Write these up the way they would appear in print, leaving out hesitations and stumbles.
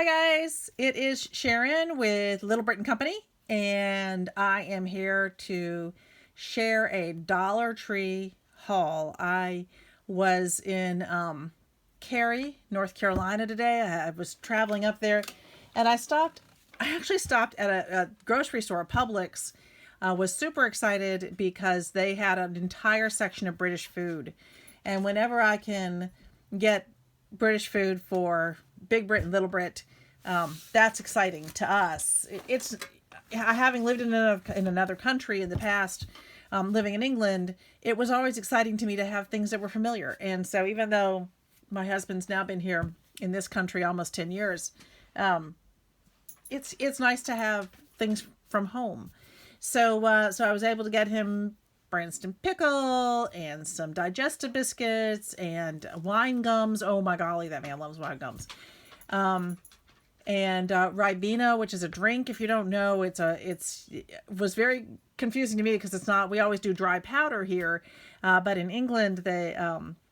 Hi guys, it is Sharon with Little Britain Company, and I am here to share a Dollar Tree haul. I was in Cary, North Carolina today. I was traveling up there, and I actually stopped at a grocery store, Publix. Was super excited because they had an entire section of British food, and whenever I can get British food for Big Britain, Little Brit, that's exciting to us. It's having lived in another country in the past, living in England. It was always exciting to me to have things that were familiar, and so even though my husband's now been here in this country almost 10 years, it's nice to have things from home. So I was able to get him Branston pickle and some digestive biscuits and wine gums. Oh my golly, that man loves wine gums. And Ribena, which is a drink. If you don't know, it was very confusing to me because it's not. We always do dry powder here, but in England they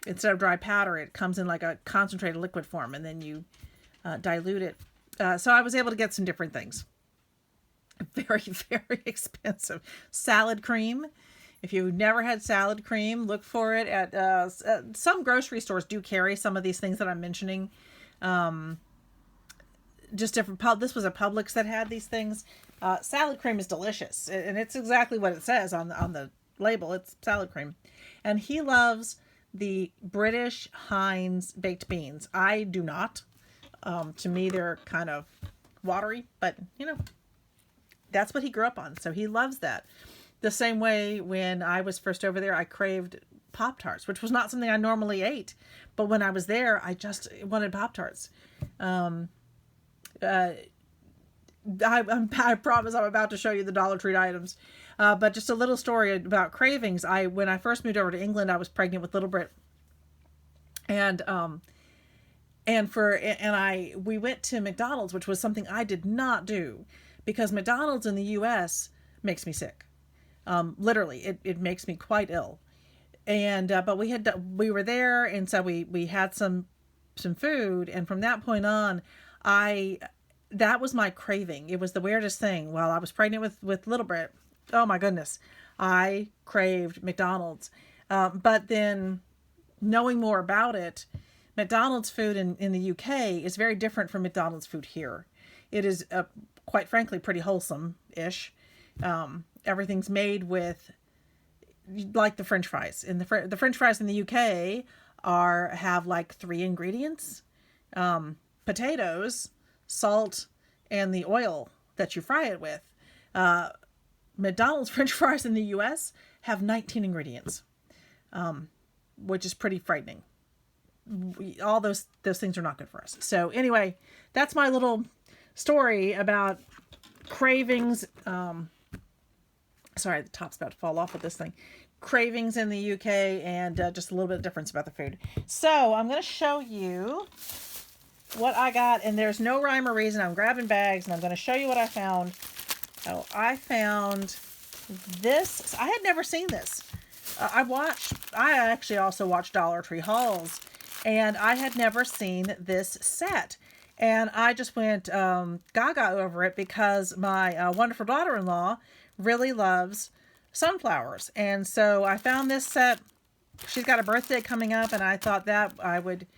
instead of dry powder, it comes in like a concentrated liquid form, and then you dilute it. So I was able to get some different things. Very, very expensive. Salad cream. If you've never had salad cream, look for it at some grocery stores do carry some of these things that I'm mentioning. Just different. This was a Publix that had these things. Salad cream is delicious, and it's exactly what it says on the label. It's salad cream, and he loves the British Heinz baked beans. I do not. To me, they're kind of watery, but that's what he grew up on, so he loves that. The same way when I was first over there, I craved Pop-Tarts, which was not something I normally ate. But when I was there, I just wanted Pop-Tarts. I promise I'm about to show you the Dollar Tree items. But just a little story about cravings. When I first moved over to England, I was pregnant with Little Brit. And we went to McDonald's, which was something I did not do because McDonald's in the US makes me sick. Literally, it makes me quite ill. And but we were there, and so we had some food, and from that point on, that was my craving. It was the weirdest thing. While I was pregnant with Little Brit, oh my goodness, I craved McDonald's. But then knowing more about it, McDonald's food in the UK is very different from McDonald's food here. It is quite frankly pretty wholesome-ish. Everything's made with, like the French fries. And the French fries in the UK have like 3 ingredients: potatoes, salt, and the oil that you fry it with. McDonald's French fries in the US have 19 ingredients, which is pretty frightening. All those things are not good for us. So anyway, that's my little story about cravings. Sorry, the top's about to fall off with this thing. Cravings in the UK, and just a little bit of difference about the food. So I'm going to show you what I got, and there's no rhyme or reason. I'm grabbing bags, and I'm going to show you what I found. Oh, I found this. I had never seen this. I actually also watched Dollar Tree hauls, and I had never seen this set. And I just went gaga over it because my wonderful daughter-in-law really loves sunflowers. And so I found this set. She's got a birthday coming up, and I thought that I would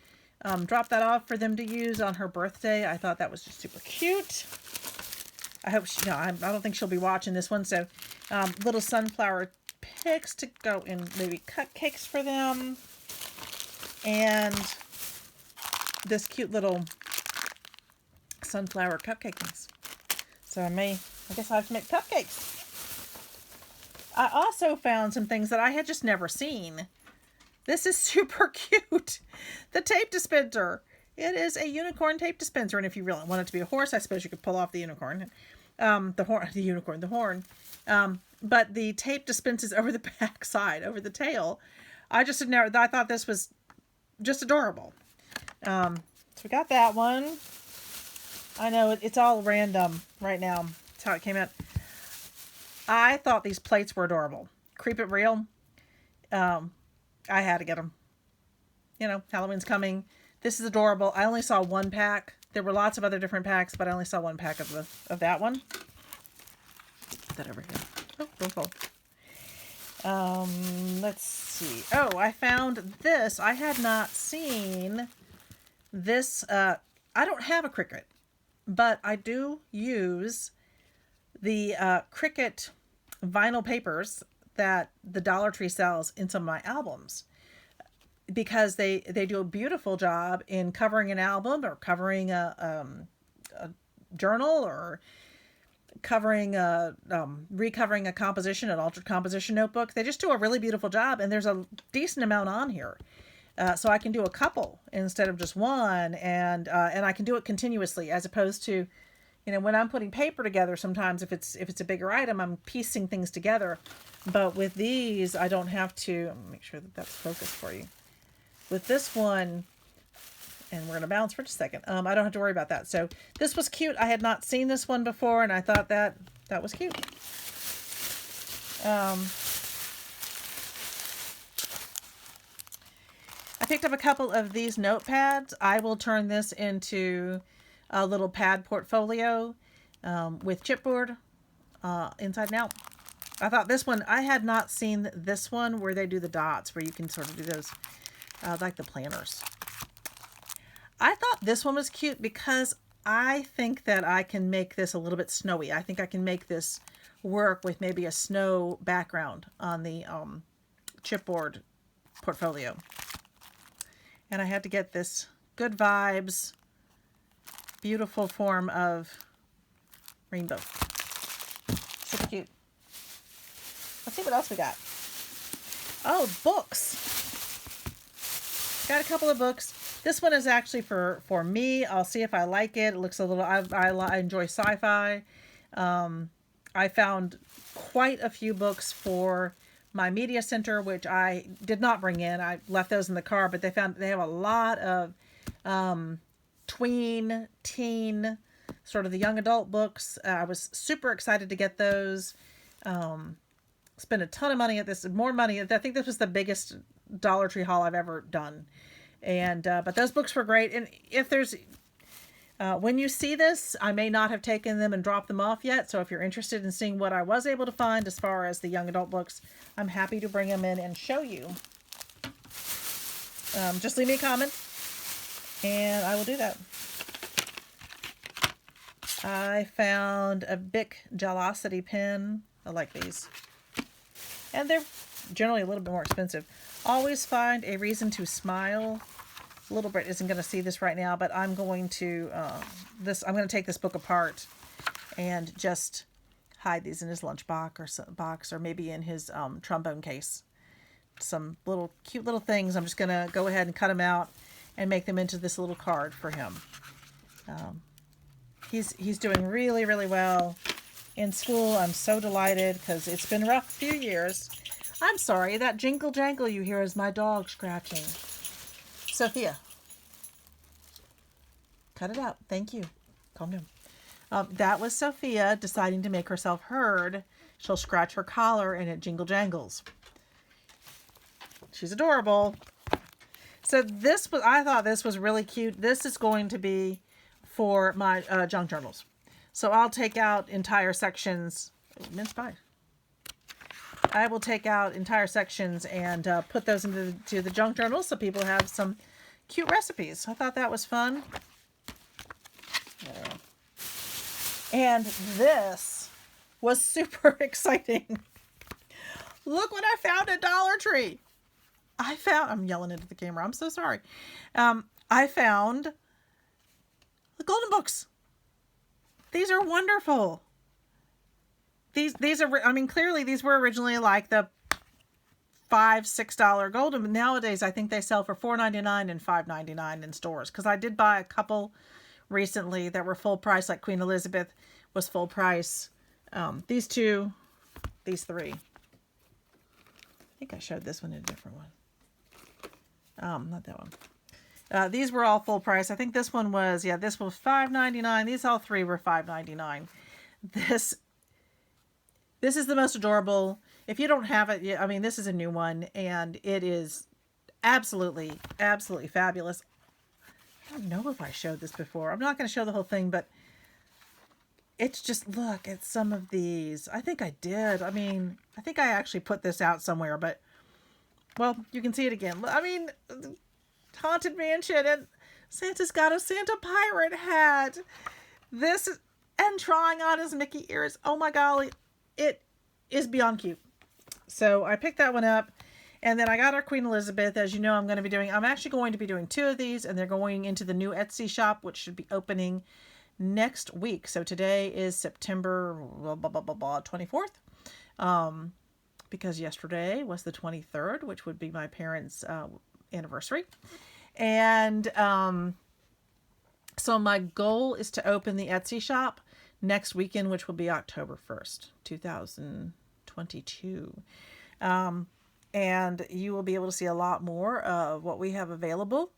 drop that off for them to use on her birthday. I thought that was just super cute. I hope I don't think she'll be watching this one. So little sunflower picks to go in maybe cupcakes for them. And this cute little sunflower cupcake things. So I guess I have to make cupcakes. I also found some things that I had just never seen. This is super cute. The tape dispenser. It is a unicorn tape dispenser, and if you really want it to be a horse, I suppose you could pull off the unicorn. The horn. But the tape dispenses over the back side, over the tail. I thought this was just adorable. So we got that one. I know it's all random right now. That's how it came out. I thought these plates were adorable. Creep It Real. I had to get them. Halloween's coming. This is adorable. I only saw one pack. There were lots of other different packs, but I only saw one pack of that one. Put that over here. Oh, don't fall. Let's see. Oh, I found this. I had not seen this. I don't have a Cricut, but I do use the Cricut vinyl papers that the Dollar Tree sells in some of my albums, because they do a beautiful job in covering an album, or covering a journal, or covering recovering a composition, an altered composition notebook. They just do a really beautiful job, and there's a decent amount on here, so I can do a couple instead of just one, and I can do it continuously, as opposed to, you know, when I'm putting paper together, sometimes if it's a bigger item, I'm piecing things together. But with these, I don't have to. Make sure that that's focused for you. With this one, and we're going to bounce for just a second, I don't have to worry about that. So this was cute. I had not seen this one before, and I thought that was cute. I picked up a couple of these notepads. I will turn this into a little pad portfolio with chipboard inside and out. I thought this one, I had not seen this one where they do the dots, where you can sort of do those, like the planners. I thought this one was cute because I think that I can make this a little bit snowy. I think I can make this work with maybe a snow background on the chipboard portfolio. And I had to get this Good Vibes, beautiful form of rainbow. Super cute. Let's see what else we got. Oh, books. Got a couple of books. This one is actually for me. I'll see if I like it. It looks a little, I enjoy sci-fi. I found quite a few books for my media center, which I did not bring in. I left those in the car, but they have a lot of tween, teen, sort of the young adult books. I was super excited to get those. Spent a ton of money at this, more money. I think this was the biggest Dollar Tree haul I've ever done. And but those books were great. And if there's when you see this, I may not have taken them and dropped them off yet, so if you're interested in seeing what I was able to find as far as the young adult books, I'm happy to bring them in and show you. Just leave me a comment and I will do that. I found a Bic Gelosity pen. I like these, and they're generally a little bit more expensive. Always find a reason to smile. Little Brit isn't going to see this right now, but I'm going to I'm going to take this book apart and just hide these in his lunch box, or maybe in his trombone case. Some little cute little things. I'm just going to go ahead and cut them out and make them into this little card for him. He's doing really, really well in school. I'm so delighted because it's been a rough few years. I'm sorry, that jingle jangle you hear is my dog scratching. Sophia, cut it out. Thank you. Calm down. That was Sophia deciding to make herself heard. She'll scratch her collar and it jingle jangles. She's adorable. So I thought this was really cute. This is going to be for my junk journals. So I'll take out entire sections. Mince pie. I will take out entire sections and put those into the junk journals so people have some cute recipes. I thought that was fun. And this was super exciting. Look what I found at Dollar Tree. I'm yelling into the camera. I'm so sorry. I found the Golden Books. These are wonderful. These are, I mean, clearly these were originally like the $5-6 Golden, but nowadays I think they sell for $4.99 and $5.99 in stores. Because I did buy a couple recently that were full price, like Queen Elizabeth was full price. These two, these three. I think I showed this one in a different one. Not that one. These were all full price. I think this one was, yeah, this was $5.99. These all three were $5.99. This is the most adorable. If you don't have it, I mean, this is a new one, and it is absolutely, absolutely fabulous. don't know if I showed this before. I'm not going to show the whole thing, but it's just, look at some of these. I think I did. I mean, I think I actually put this out somewhere, but, well, you can see it again. I mean, Haunted Mansion, and Santa's got a Santa pirate hat. This, and trying on his Mickey ears. Oh my golly, it is beyond cute. So I picked that one up. And then I got our Queen Elizabeth. As you know, I'm actually going to be doing 2 of these, and they're going into the new Etsy shop, which should be opening next week. So today is September 24th, because yesterday was the 23rd, which would be my parents' anniversary. And so my goal is to open the Etsy shop next weekend, which will be October 1st, 2022. And you will be able to see a lot more of what we have available.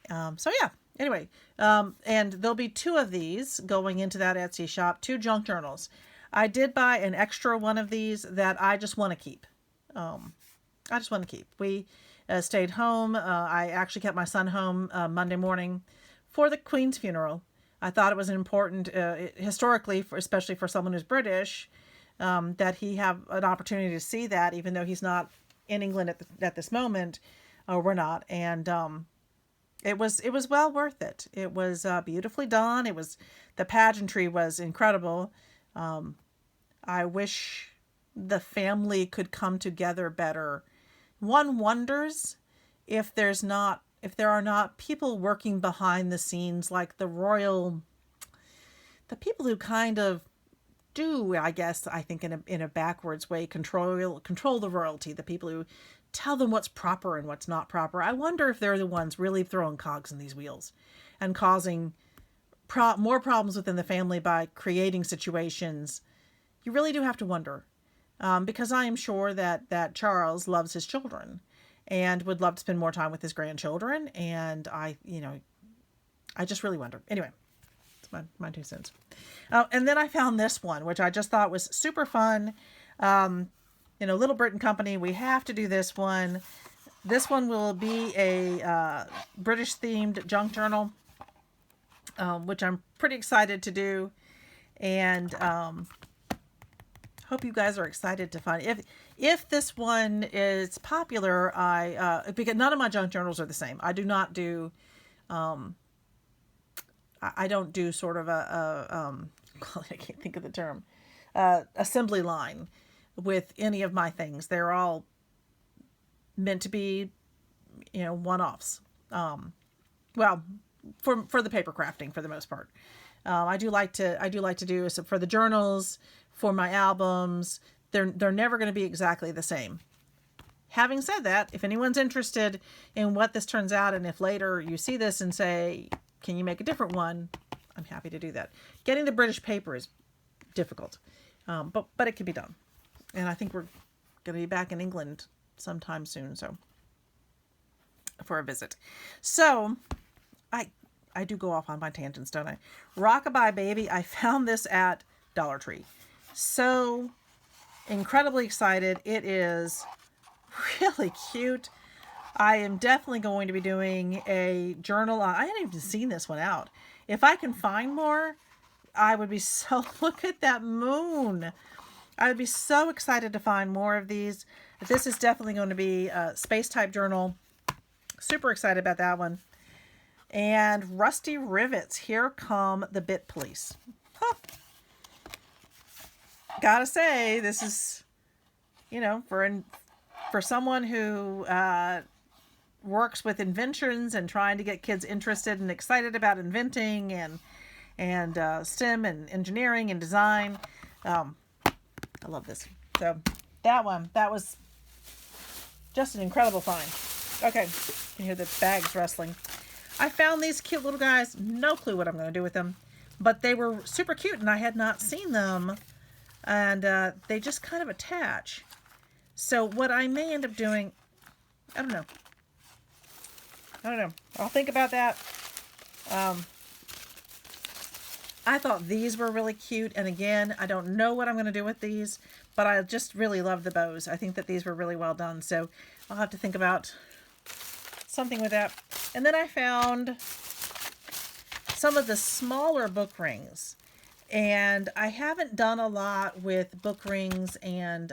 So yeah, anyway, and there'll be 2 of these going into that Etsy shop, 2 junk journals. I did buy an extra one of these that I just want to keep. We stayed home. I actually kept my son home Monday morning for the Queen's funeral. I thought it was important, historically, especially for someone who's British, that he have an opportunity to see that, even though he's not in England at this moment. We're not. And it was well worth it. It was beautifully done. The pageantry was incredible. I wish the family could come together better. One wonders if there are not people working behind the scenes, like the people who kind of do, I guess, I think in a backwards way, control the royalty, the people who tell them what's proper and what's not proper. I wonder if they're the ones really throwing cogs in these wheels and causing more problems within the family by creating situations. You really do have to wonder, because I am sure that Charles loves his children and would love to spend more time with his grandchildren. And I just really wonder. Anyway, it's my 2 cents. And then I found this one, which I just thought was super fun. Little Britain Company, we have to do this one. This one will be a British themed junk journal, which I'm pretty excited to do. And hope you guys are excited to find. If this one is popular, because none of my junk journals are the same. I do not do, I don't do sort of I can't think of the term, assembly line with any of my things. They're all meant to be, one-offs. Well, for the paper crafting for the most part. I do like to do so for the journals, for my albums. They're never going to be exactly the same. Having said that, if anyone's interested in what this turns out, and if later you see this and say, can you make a different one? I'm happy to do that. Getting the British paper is difficult, but it can be done. And I think we're going to be back in England sometime soon, so for a visit. So I do go off on my tangents, don't I? Rockabye Baby. I found this at Dollar Tree. So incredibly excited. It is really cute. I am definitely going to be doing a journal on. I hadn't even seen this one out. If I can find more, I would be so. Look at that moon. I would be so excited to find more of these. This is definitely going to be a space type journal. Super excited about that one. And Rusty Rivets. Here come the Bit Police. Huh. Gotta say, this is, for someone who works with inventions and trying to get kids interested and excited about inventing and STEM and engineering and design. I love this. So that was just an incredible find. Okay, you can hear the bags rustling. I found these cute little guys. No clue what I'm going to do with them, but they were super cute and I had not seen them, and they just kind of attach. So what I may end up doing, I don't know. I'll think about that. I thought these were really cute. And again, I don't know what I'm going to do with these, but I just really love the bows. I think that these were really well done. So I'll have to think about something with that. And then I found some of the smaller book rings. And I haven't done a lot with book rings and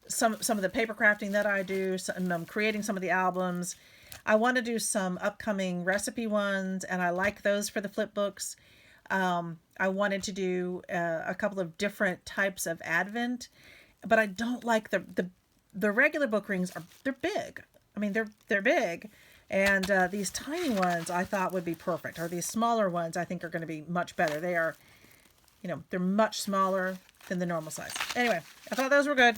some of the paper crafting that I do. So I'm creating some of the albums. I want to do some upcoming recipe ones, and I like those for the flip books. I wanted to do a couple of different types of Advent, but I don't like the regular book rings. They're big. I mean, they're big. And these tiny ones I thought would be perfect. Or these smaller ones I think are going to be much better. They are, they're much smaller than the normal size. Anyway, I thought those were good.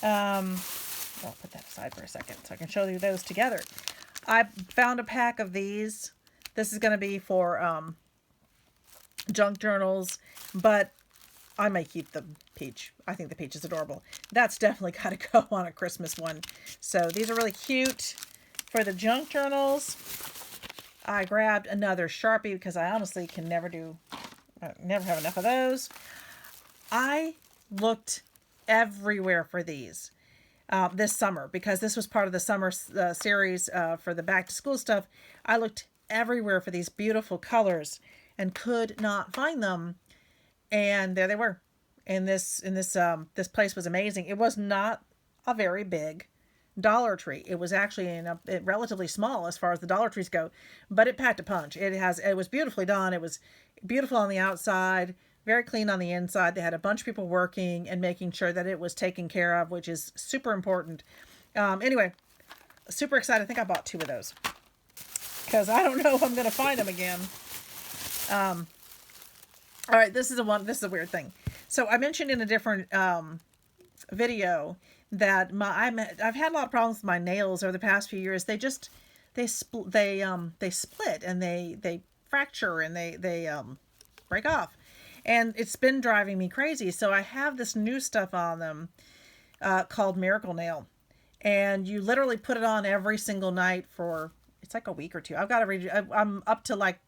I'll put that aside for a second so I can show you those together. I found a pack of these. This is going to be for junk journals, but I may keep the peach. I think the peach is adorable. That's definitely got to go on a Christmas one. So these are really cute for the junk journals. I grabbed another Sharpie because I honestly can never have enough of those. I looked everywhere for these this summer because this was part of the summer series for the back to school stuff. I looked everywhere for these beautiful colors and could not find them. And there they were. And this place was amazing. It was not a very big Dollar Tree. It was actually relatively small as far as the Dollar Trees go, but it packed a punch. It was beautifully done. It was beautiful on the outside, very clean on the inside. They had a bunch of people working and making sure that it was taken care of, which is super important. Anyway, super excited. I think I bought 2 of those because I don't know if I'm going to find them again. All right, this is a weird thing. So I mentioned in a different video that I've had a lot of problems with my nails over the past few years. They split and they fracture and they break off, and it's been driving me crazy. So I have this new stuff on them called Miracle Nail, and you literally put it on every single night for it's like a week or 2. I've got to read. I'm up to like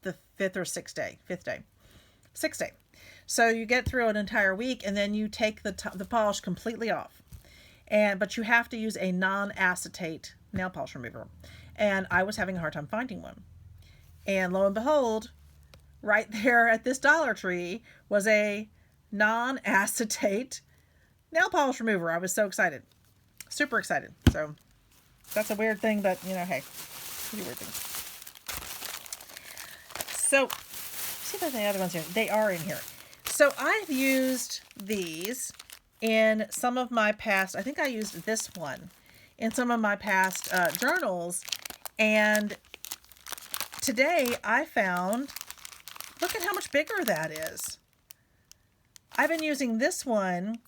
the 5th or 6th day. 6th day. So you get through an entire week, and then you take the polish completely off. But you have to use a non-acetate nail polish remover. And I was having a hard time finding one. And lo and behold, right there at this Dollar Tree was a non-acetate nail polish remover. I was so excited. Super excited. So that's a weird thing, but hey, pretty weird thing. So see if there's any other ones here. They are in here. So I've used these in some of my past, I think I used this one in some of my past journals. And today I found, look at how much bigger that is. I've been using this one,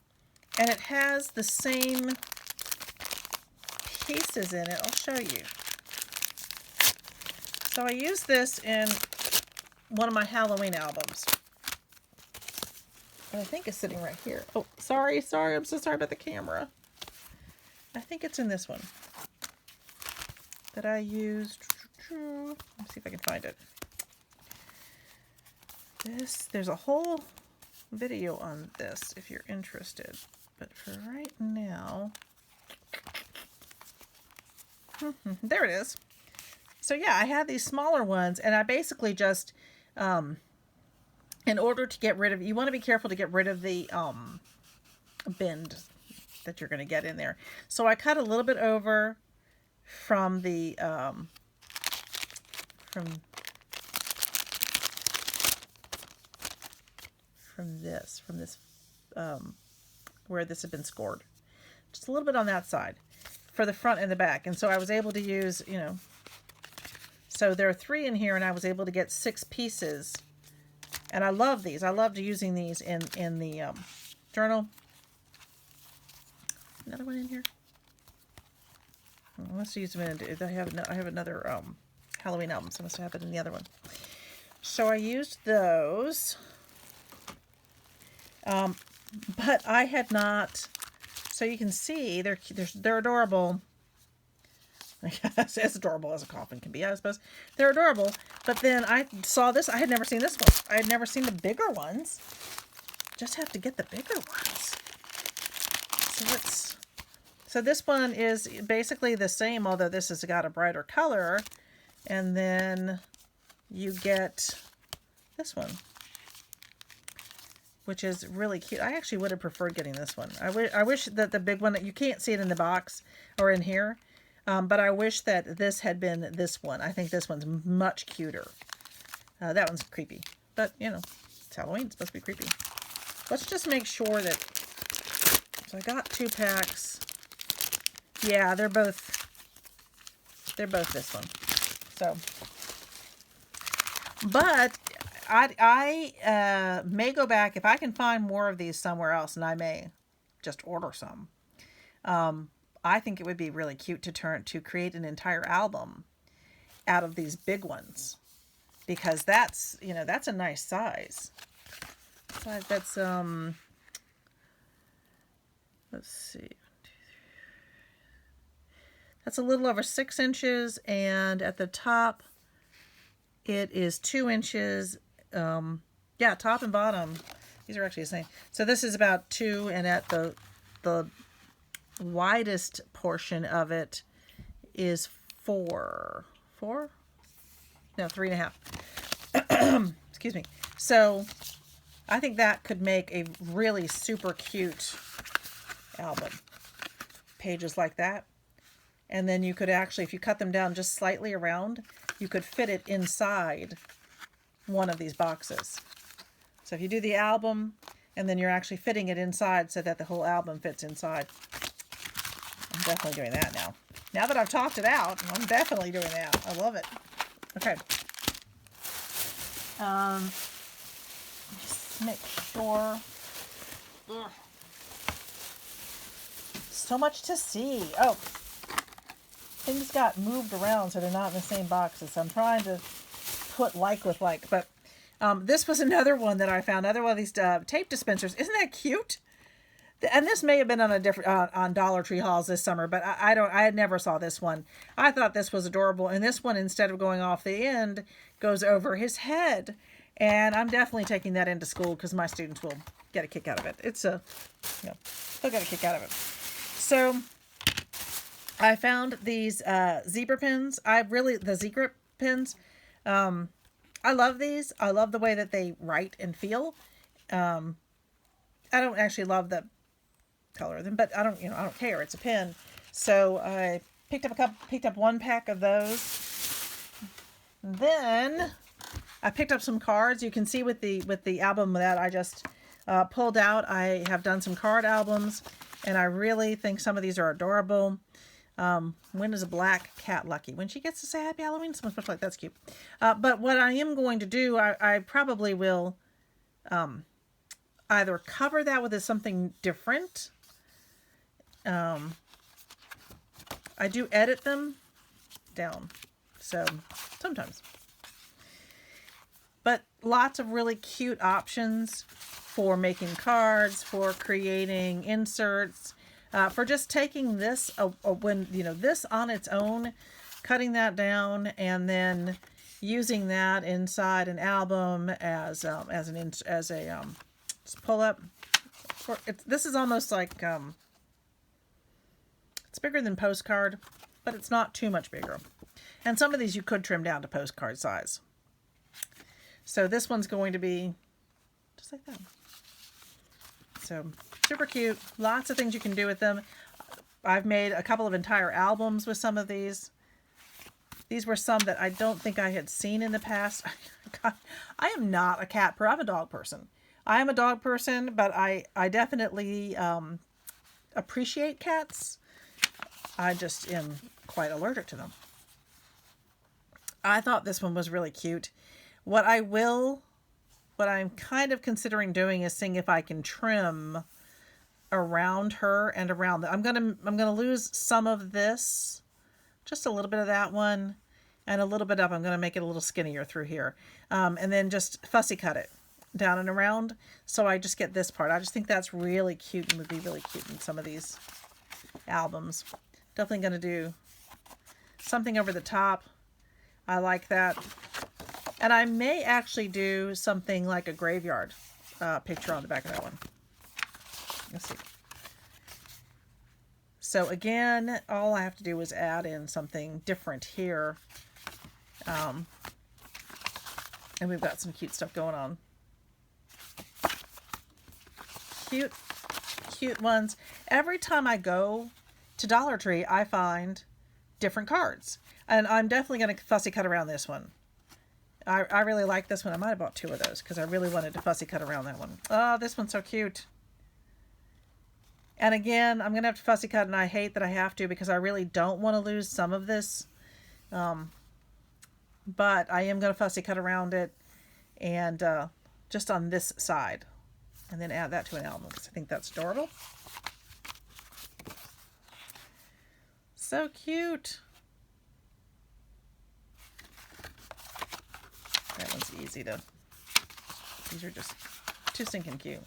and it has the same pieces in it. I'll show you. So I used this in one of my Halloween albums. And I think it's sitting right here. Oh, sorry. I'm so sorry about the camera. I think it's in this one that I used. Let's see if I can find it. There's a whole video on this if you're interested. But for right now, there it is. So yeah, I had these smaller ones, and I basically just, in order to get rid of, you want to be careful to get rid of the bend that you're going to get in there. So I cut a little bit over from the, from this, where this had been scored. Just a little bit on that side for the front and the back. And so I was able to use, so there are 3 in here, and I was able to get 6 pieces. And I love these. I loved using these in the journal. Another one in here. I must use them in. I have another Halloween album, so I must have it in the other one. So I used those. But I had not. So you can see they're adorable. As adorable as a coffin can be, I suppose. They're adorable. But then I saw this. I had never seen this one. I had never seen the bigger ones. Just have to get the bigger ones. So let's So this one is basically the same, although this has got a brighter color. And then you get this one, which is really cute. I actually would have preferred getting this one. I wish that the big one, you can't see it in the box or in here, but I wish that this had been this one. I think this one's much cuter. That one's creepy, but you know, it's Halloween, it's supposed to be creepy. Let's just make sure that, so I got 2 packs. Yeah, they're both this one. So, but I may go back if I can find more of these somewhere else, and I may just order some. I think it would be really cute to create an entire album out of these big ones, because that's, you know, that's a nice size. That's let's see. That's a little over 6 inches, and at the top it is 2 inches. Yeah, top and bottom. These are actually the same. So this is about 2, and at the widest portion of it is 4. 4? No, 3.5. Excuse me. So I think that could make a really super cute album. Pages like that. And then you could actually, if you cut them down just slightly around, you could fit it inside one of these boxes. So if you do the album, and then you're actually fitting it inside so that the whole album fits inside. I'm definitely doing that now. Now that I've talked it out, I'm definitely doing that. I love it. Okay. Just make sure. Ugh. So much to see. Oh. Things got moved around so they're not in the same boxes. So I'm trying to put like with like. But this was another one that I found. Another one of these tape dispensers. Isn't that cute? And this may have been on a different on Dollar Tree hauls this summer, but I had never saw this one. I thought this was adorable, and this one, instead of going off the end, goes over his head. And I'm definitely taking that into school because my students will get a kick out of it. It's a, you know, they'll get a kick out of it. So I found these zebra pins. The zebra pins. I love these. I love the way that they write and feel. I don't actually love the color of them, but I don't care. It's a pen. So I picked up 1 pack of those. Then I picked up some cards. You can see with the album that I just pulled out, I have done some card albums, and I really think some of these are adorable. When is a black cat lucky? When she gets to say Happy Halloween? Something special like that's cute. But what I am going to do, I probably will either cover that with something different. I do edit them down, so sometimes. But lots of really cute options for making cards, for creating inserts, for just taking this this on its own, cutting that down, and then using that inside an album as a pull up. This is almost like it's bigger than postcard, but it's not too much bigger. And some of these you could trim down to postcard size. So this one's going to be just like that. So super cute. Lots of things you can do with them. I've made a couple of entire albums with some of these. These were some that I don't think I had seen in the past. God, I am not a cat person. I'm a dog person. I am a dog person, but I definitely appreciate cats. I just am quite allergic to them. I thought this one was really cute. What I'm kind of considering doing is seeing if I can trim around her and around I'm gonna lose some of this, just a little bit of that one, and a little bit up. I'm gonna make it a little skinnier through here, and then just fussy cut it down and around, so I just get this part. I just think that's really cute and would be really cute in some of these albums. Definitely gonna do something over the top. I like that. And I may actually do something like a graveyard picture on the back of that one. Let's see. So again, all I have to do is add in something different here. And we've got some cute stuff going on. Cute, cute ones. Every time I go to Dollar Tree, I find different cards. And I'm definitely going to fussy cut around this one. I really like this one. I might have bought 2 of those because I really wanted to fussy cut around that one. Oh, this one's so cute. And again, I'm going to have to fussy cut, and I hate that I have to because I really don't want to lose some of this. But I am going to fussy cut around it and just on this side. And then add that to an album because I think that's adorable. So cute. That one's easy to... These are just too stinking cute.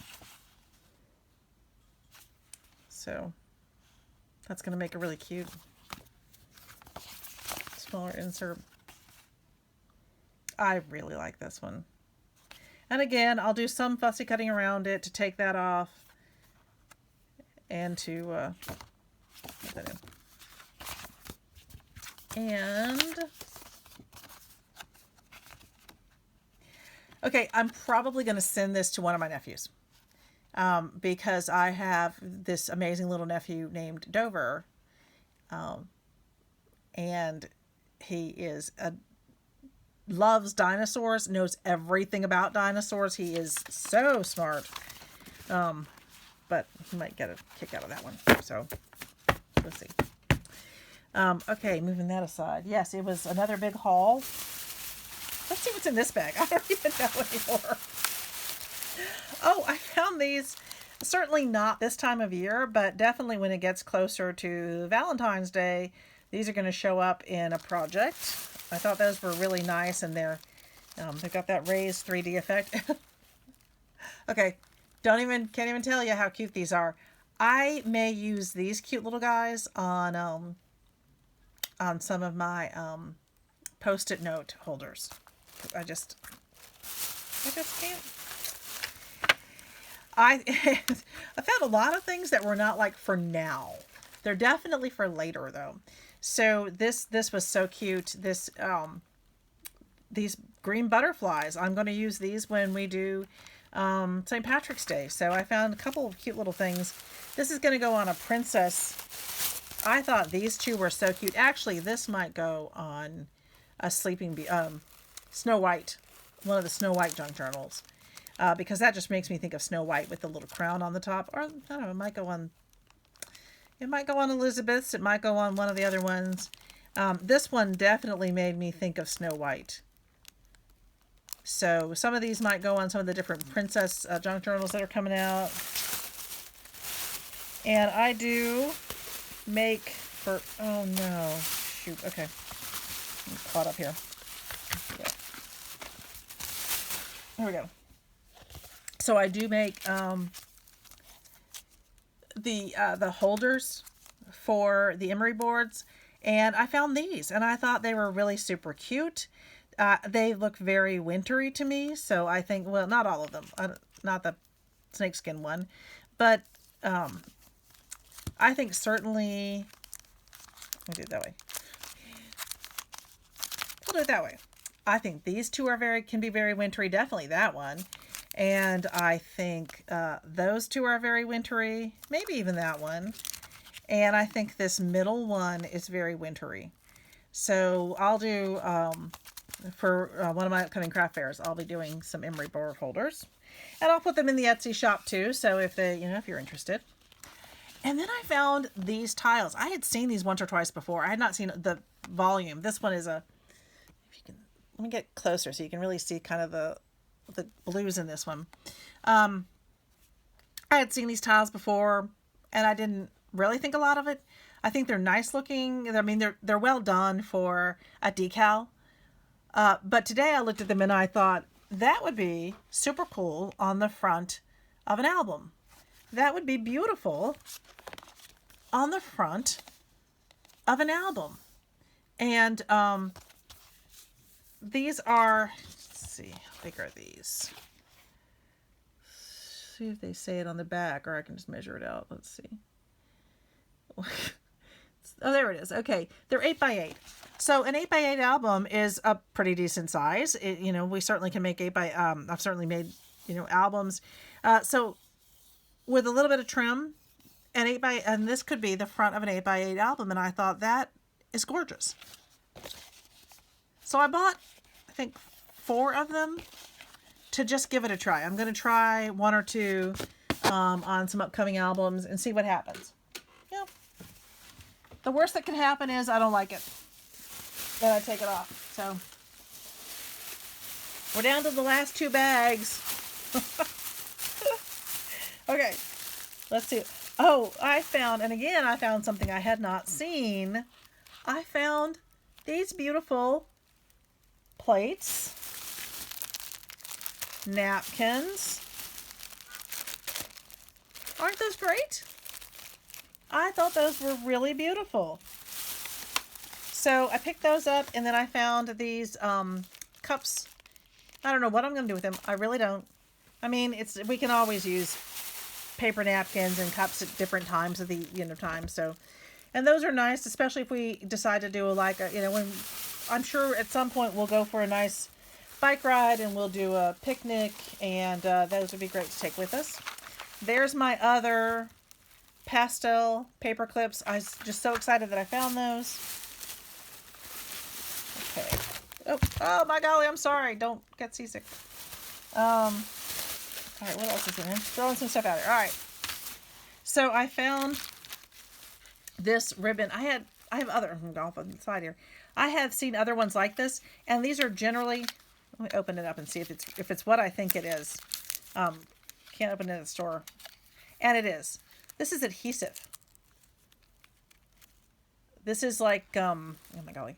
So that's going to make a really cute smaller insert. I really like this one. And again, I'll do some fussy cutting around it to take that off and to put that in. And okay, I'm probably going to send this to one of my nephews because I have this amazing little nephew named Dover, and he is loves dinosaurs, knows everything about dinosaurs. He is so smart, but he might get a kick out of that one. So we'll see. Okay, moving that aside. Yes, it was another big haul. Let's see what's in this bag. I don't even know anymore. Oh, I found these. Certainly not this time of year, but definitely when it gets closer to Valentine's Day, these are going to show up in a project. I thought those were really nice, and they've got that raised 3D effect. Okay, can't even tell you how cute these are. I may use these cute little guys on some of my Post-it note holders. I just can't. I found a lot of things that were not like for now. They're definitely for later though. So this was so cute. These green butterflies. I'm going to use these when we do St. Patrick's Day. So I found a couple of cute little things. This is going to go on a princess. I thought these 2 were so cute. Actually, this might go on a Snow White, one of the Snow White junk journals, because that just makes me think of Snow White with the little crown on the top. Or I don't know, it might go on Elizabeth's. It might go on one of the other ones. This one definitely made me think of Snow White. So some of these might go on some of the different princess junk journals that are coming out. And I do make for, oh no, shoot, okay. I'm caught up here. Yeah. There we go. So I do make the holders for the Emery boards, and I found these, and I thought they were really super cute. They look very wintry to me, so I think, well, not all of them, not the snakeskin one, but I think certainly, we'll do it that way. We'll do it that way. I think these 2 can be very wintry, definitely that one. And I think those 2 are very wintry, maybe even that one. And I think this middle one is very wintry. So I'll do, for one of my upcoming craft fairs, I'll be doing some Emery board holders. And I'll put them in the Etsy shop too, so if if you're interested. And then I found these tiles. I had seen these once or twice before. I had not seen the volume. This one is if you can, let me get closer so you can really see kind of the blues in this one. I had seen these tiles before, and I didn't really think a lot of it. I think they're nice looking. I mean, they're well done for a decal. But today I looked at them and I thought that would be super cool on the front of an album. That would be beautiful on the front of an album. And these are, let's see, how big are these? See if they say it on the back, or I can just measure it out. Let's see. Oh, there it is. Okay. They're 8x8. So an 8x8 album is a pretty decent size. We certainly can make 8 by, I've certainly made, albums. So with a little bit of trim, and this could be the front of an 8x8 album. And I thought that is gorgeous. So I bought, I think, 4 of them to just give it a try. I'm going to try 1 or 2 on some upcoming albums and see what happens. Yeah. The worst that can happen is I don't like it. Then I take it off. So we're down to the last 2 bags. Okay. Let's see. Oh, I found something I had not seen. I found these beautiful plates, napkins. Aren't those great? I thought those were really beautiful. So I picked those up, and then I found these cups. I don't know what I'm going to do with them. I really don't. I mean, we can always use paper napkins and cups at different times of the time. So, and those are nice, especially if we decide to do when I'm sure at some point we'll go for a nice bike ride and we'll do a picnic, and those would be great to take with us. There's my other pastel paper clips. I was just so excited that I found those. Okay. Oh my golly, I'm sorry. Don't get seasick. All right, what else is in here? Throwing some stuff out there. All right. So I found this ribbon. I have other off on the side here. I have seen other ones like this, and these are generally. Let me open it up and see if it's what I think it is. Can't open it at the store, and it is. This is adhesive. This is like oh my golly,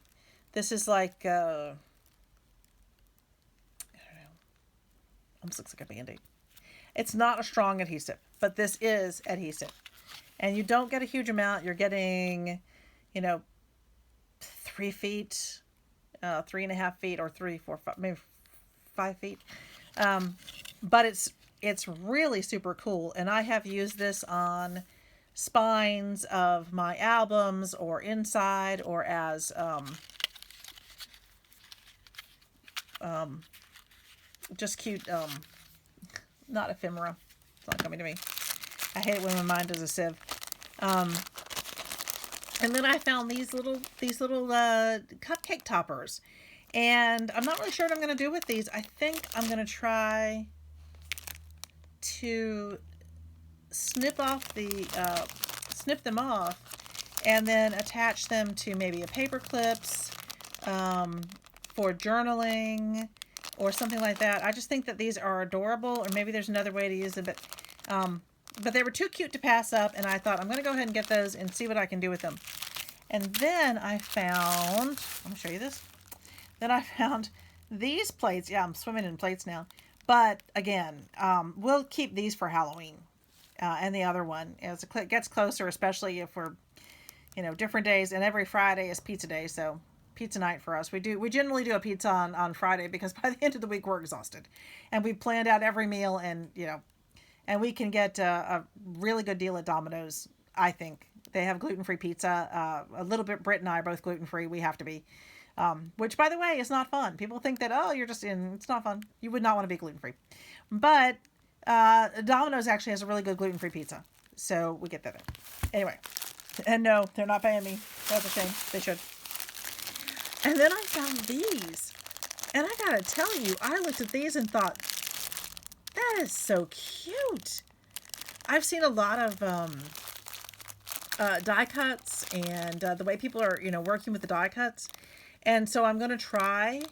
this is like I don't know. Almost looks like a Band-Aid. It's not a strong adhesive, but this is adhesive. And you don't get a huge amount. You're getting, 3 feet, 3.5 feet, or 3, 4, 5, maybe 5 feet. But it's really super cool. And I have used this on spines of my albums or inside or as just cute not ephemera. It's not coming to me. I hate it when my mind does a sieve. And then I found these little cupcake toppers, and I'm not really sure what I'm going to do with these. I think I'm going to try to snip them off, and then attach them to maybe a paper clips for journaling or something like that. I just think that these are adorable, or maybe there's another way to use them, but they were too cute to pass up, and I thought I'm going to go ahead and get those and see what I can do with them. And then I found, I'm going to show you this. Then I found these plates. Yeah, I'm swimming in plates now. But again, we'll keep these for Halloween. And the other one, as it gets closer, especially if we're, different days, and every Friday is pizza day, so pizza night for us. We generally do a pizza on Friday, because by the end of the week we're exhausted, and we've planned out every meal, and and we can get a really good deal at Domino's. I think they have gluten-free pizza. A little bit. Britt and I are both gluten-free. We have to be, which, by the way, is not fun. People think that you're just in. It's not fun. You would not want to be gluten-free, but Domino's actually has a really good gluten-free pizza, so we get that. Anyway, and no, they're not paying me. That's a shame. They should. And then I found these, and I gotta tell you, I looked at these and thought, that is so cute. I've seen a lot of die cuts, and the way people are, working with the die cuts, and so I'm gonna try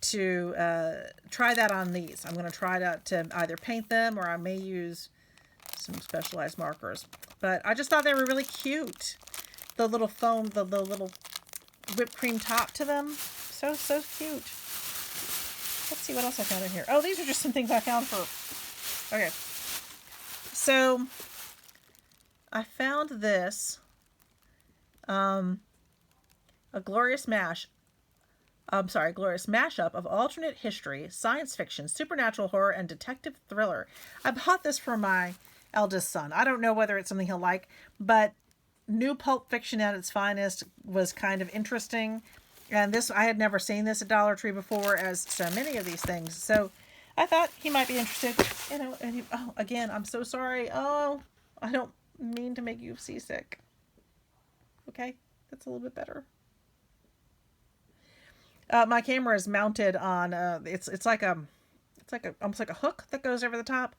that on these. I'm gonna try to either paint them, or I may use some specialized markers. But I just thought they were really cute. The little foam, the little whipped cream top to them. So cute. Let's see what else I found in here. Oh, these are just some things I found for... Okay. So, I found this. A glorious mashup of alternate history, science fiction, supernatural horror, and detective thriller. I bought this for my eldest son. I don't know whether it's something he'll like, but new pulp fiction at its finest was kind of interesting. And this, I had never seen this at Dollar Tree before, as so many of these things. So I thought he might be interested. You know, and he, oh, again, I'm so sorry. Oh, I don't mean to make you seasick. Okay, that's a little bit better. My camera is mounted on. It's like a almost like a hook that goes over the top,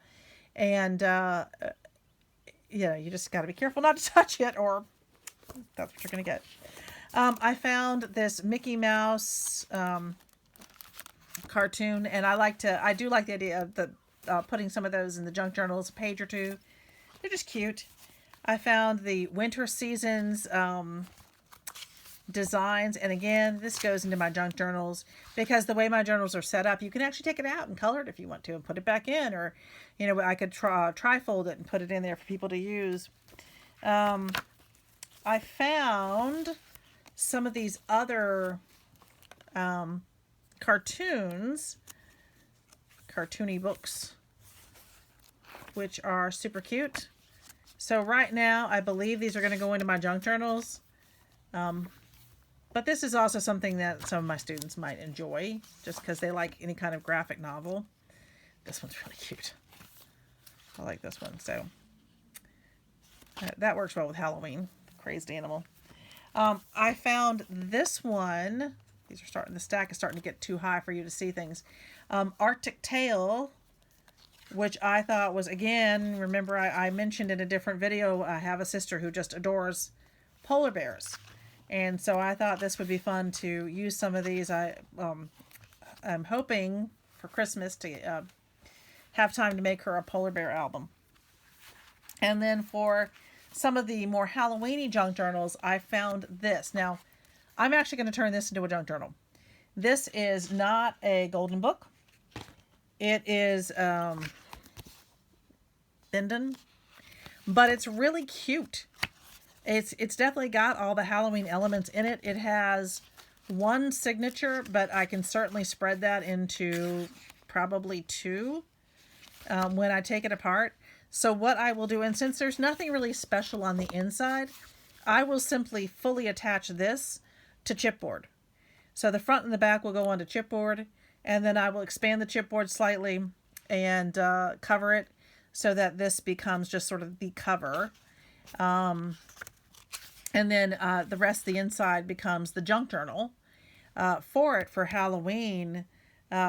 and yeah, you just got to be careful not to touch it, or that's what you're gonna get. I found this Mickey Mouse cartoon, and I do like the idea of putting some of those in the junk journals, a page or two. They're just cute. I found the winter seasons designs, and again, this goes into my junk journals because the way my journals are set up, you can actually take it out and color it if you want to and put it back in, or you know, I could tri-fold it and put it in there for people to use. I found some of these other cartoony books, which are super cute. So right now, I believe these are going to go into my junk journals. But this is also something that some of my students might enjoy, just because they like any kind of graphic novel. This one's really cute. I like this one. So that works well with Halloween. Crazed animal. I found this one. These are starting, the stack is starting to get too high for you to see things. Arctic Tale, which I thought was, again, remember I mentioned in a different video, I have a sister who just adores polar bears. And so I thought this would be fun to use some of these. I'm hoping for Christmas to have time to make her a polar bear album. And then for some of the more Halloween-y junk journals, I found this. Now, I'm actually going to turn this into a junk journal. This is not a golden book. It is Bindon, but it's really cute. It's definitely got all the Halloween elements in it. It has one signature, but I can certainly spread that into probably two when I take it apart. So what I will do, and since there's nothing really special on the inside, I will simply fully attach this to chipboard. So the front and the back will go onto chipboard, and then I will expand the chipboard slightly and cover it so that this becomes just sort of the cover. And then the rest of the inside becomes the junk journal for Halloween.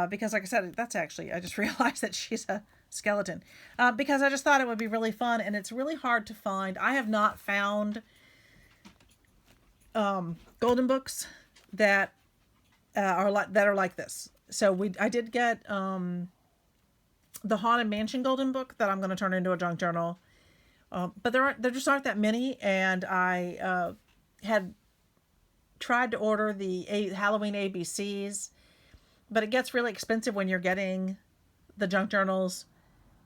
Because like I said, that's actually, I just realized that she's a skeleton. Because I just thought it would be really fun, and it's really hard to find. I have not found golden books that are like this. So I did get the Haunted Mansion golden book that I'm going to turn into a junk journal. But there just aren't that many, and I had tried to order the Halloween ABCs, but it gets really expensive when you're getting the junk journals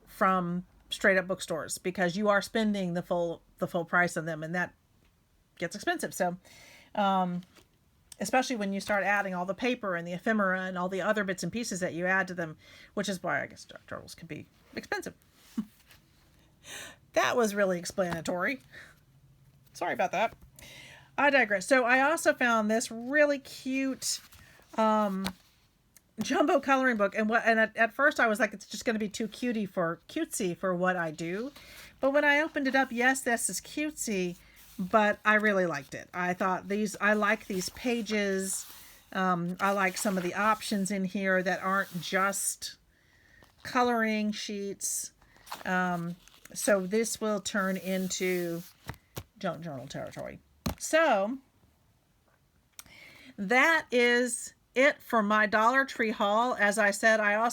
from straight up bookstores, because you are spending the full price on them, and that gets expensive. So especially when you start adding all the paper and the ephemera and all the other bits and pieces that you add to them, which is why I guess junk journals can be expensive. That was really explanatory. Sorry about that. I digress. So I also found this really cute jumbo coloring book, and at first I was like, it's just going to be too cutesy for what I do. But when I opened it up, yes, this is cutesy, but I really liked it. I thought I like these pages. I like some of the options in here that aren't just coloring sheets. So this will turn into junk journal territory. So that is it for my Dollar Tree haul. As I said, I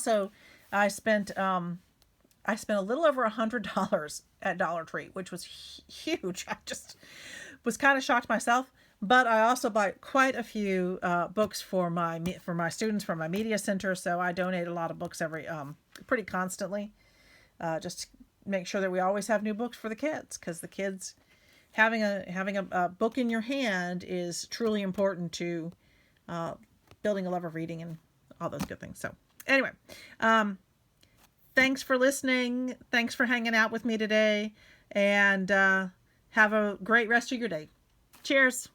spent a little over $100 at Dollar Tree, which was huge. I just was kind of shocked myself. But I also bought quite a few books for my students from my media center. So I donate a lot of books pretty constantly, just to make sure that we always have new books for the kids, because the kids having a book in your hand is truly important to building a love of reading and all those good things. So anyway, thanks for listening. Thanks for hanging out with me today, and Have a great rest of your day. Cheers.